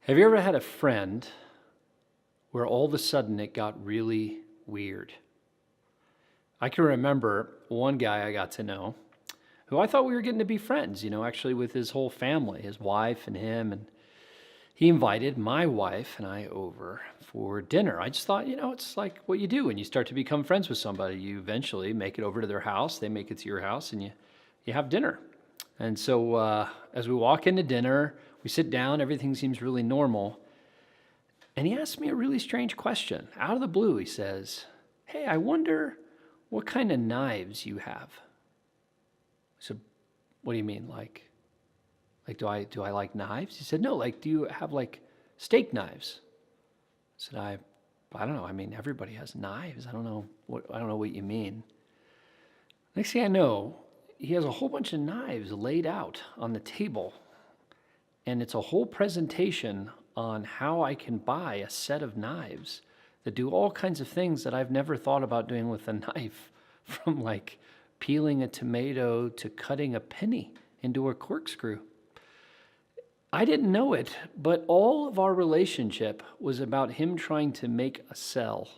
Have you ever had a friend where all of a sudden it got really weird? I can remember one guy I got to know who I thought we were getting to be friends, actually with his whole family, his wife and him. And he invited my wife and I over for dinner. I just thought, it's like what you do when you start to become friends with somebody. You eventually make it over to their house, they make it to your house, and you have dinner. And so as we walk into dinner, we sit down, everything seems really normal. And he asked me a really strange question. Out of the blue, he says, "Hey, I wonder what kind of knives you have." I said, "What do you mean? Like do I like knives?" He said, "No, like do you have like steak knives?" I said, I don't know. I mean, everybody has knives. I don't know what you mean. Next thing I know, he has a whole bunch of knives laid out on the table. And it's a whole presentation on how I can buy a set of knives that do all kinds of things that I've never thought about doing with a knife, from like peeling a tomato to cutting a penny into a corkscrew. I didn't know it, but all of our relationship was about him trying to make a sell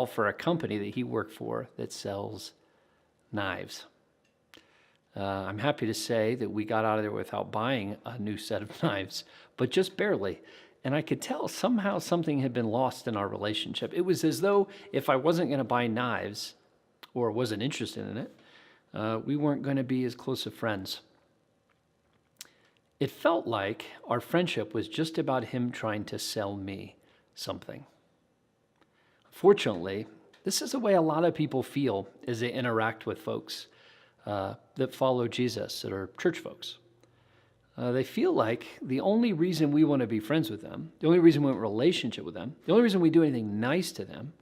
for a company that he worked for that sells knives. I'm happy to say that we got out of there without buying a new set of knives, but just barely. And I could tell somehow something had been lost in our relationship. It was as though if I wasn't going to buy knives or wasn't interested in it, we weren't going to be as close of friends. It felt like our friendship was just about him trying to sell me something. Fortunately, this is the way a lot of people feel as they interact with folks that follow Jesus, that are church folks. They feel like the only reason we want to be friends with them, the only reason we want a relationship with them, the only reason we do anything nice to them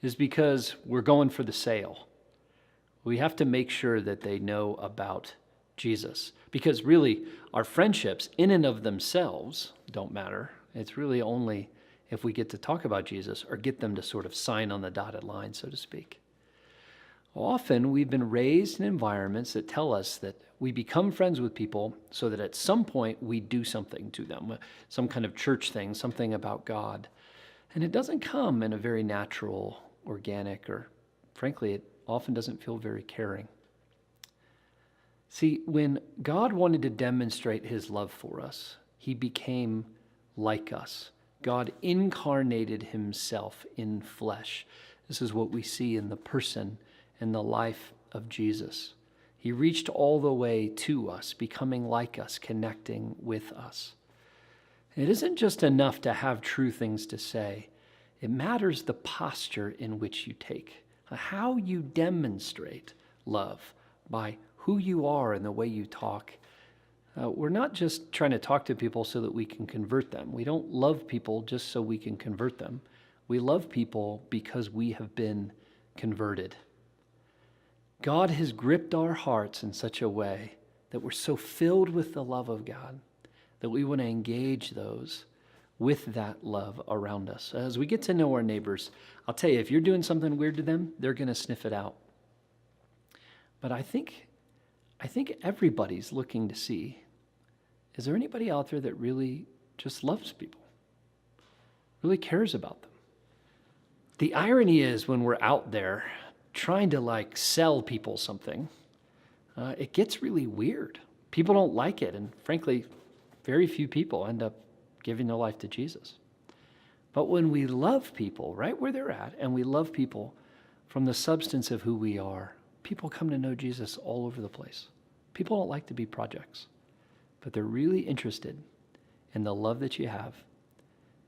is because we're going for the sale. We have to make sure that they know about Jesus, because really our friendships in and of themselves don't matter. It's really only if we get to talk about Jesus or get them to sort of sign on the dotted line, so to speak. Often we've been raised in environments that tell us that we become friends with people so that at some point we do something to them, some kind of church thing, something about God. And it doesn't come in a very natural, organic, or frankly, it often doesn't feel very caring. See, when God wanted to demonstrate his love for us, he became like us. God incarnated himself in flesh. This is what we see in the person and the life of Jesus. He reached all the way to us, becoming like us, connecting with us. It isn't just enough to have true things to say. It matters the posture in which you take, how you demonstrate love by who you are and the way you talk. We're not just trying to talk to people so that we can convert them. We don't love people just so we can convert them. We love people because we have been converted. God has gripped our hearts in such a way that we're so filled with the love of God that we want to engage those with that love around us. As we get to know our neighbors, I'll tell you, if you're doing something weird to them, they're going to sniff it out. But I think everybody's looking to see, is there anybody out there that really just loves people, really cares about them? The irony is when we're out there trying to sell people something, it gets really weird. People don't like it, and frankly, very few people end up giving their life to Jesus. But when we love people right where they're at, and we love people from the substance of who we are, people come to know Jesus all over the place. People don't like to be projects, but they're really interested in the love that you have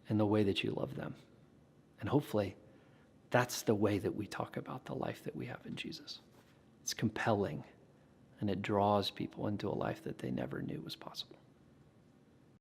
and the way that you love them. And hopefully, that's the way that we talk about the life that we have in Jesus. It's compelling, and it draws people into a life that they never knew was possible.